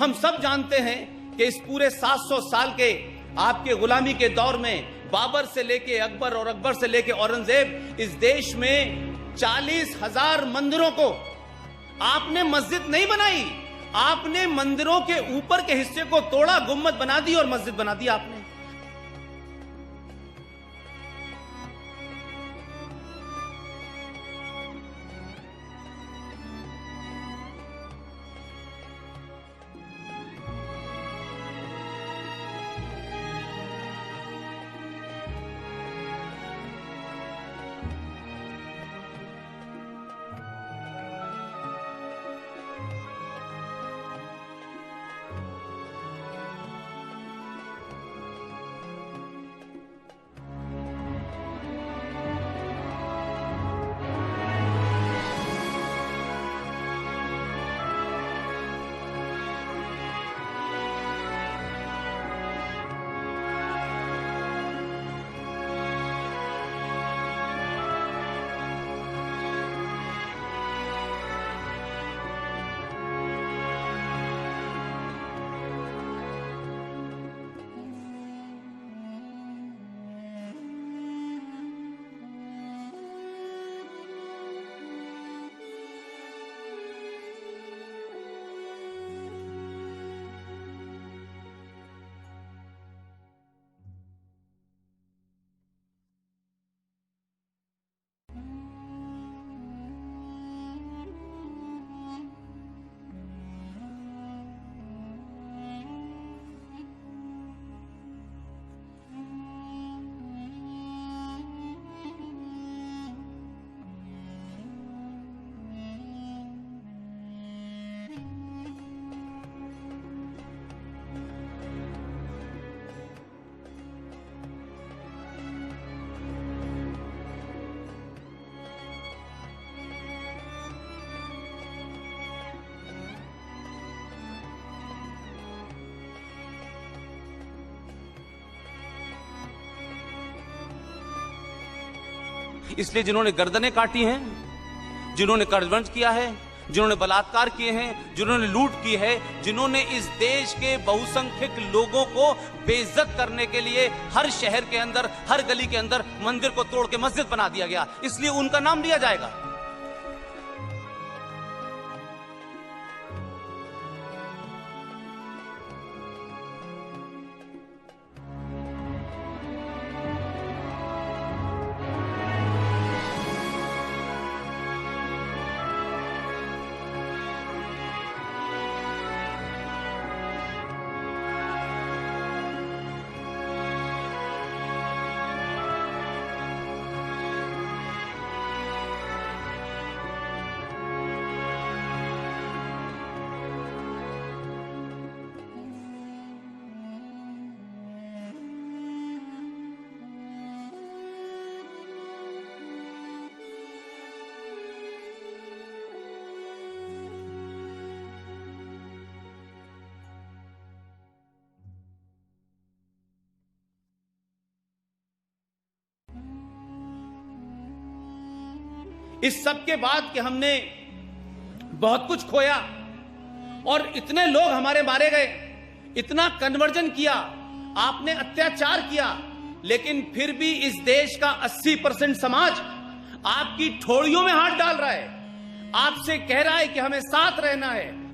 हम सब जानते हैं कि इस पूरे 700 साल के आपके गुलामी के दौर में बाबर से लेके अकबर और अकबर से लेके औरंगजेब इस देश में 40,000 मंदिरों को आपने मस्जिद नहीं बनाई, आपने मंदिरों के ऊपर के हिस्से को तोड़ा, गुम्मद बना दी और मस्जिद बना दी आपने। इसलिए जिन्होंने गर्दनें काटी हैं, जिन्होंने कर्जबंद किया है, जिन्होंने बलात्कार किए हैं, जिन्होंने लूट की है, जिन्होंने इस देश के बहुसंख्यक लोगों को बेइज्जत करने के लिए हर शहर के अंदर, हर गली के अंदर मंदिर को तोड़ के मस्जिद बना दिया गया, इसलिए उनका नाम लिया जाएगा। इस सब के बाद कि हमने बहुत कुछ खोया और इतने लोग हमारे मारे गए, इतना कन्वर्जन किया, आपने अत्याचार किया, लेकिन फिर भी इस देश का 80% समाज आपकी ठोड़ियों में हाथ डाल रहा है, आपसे कह रहा है कि हमें साथ रहना है।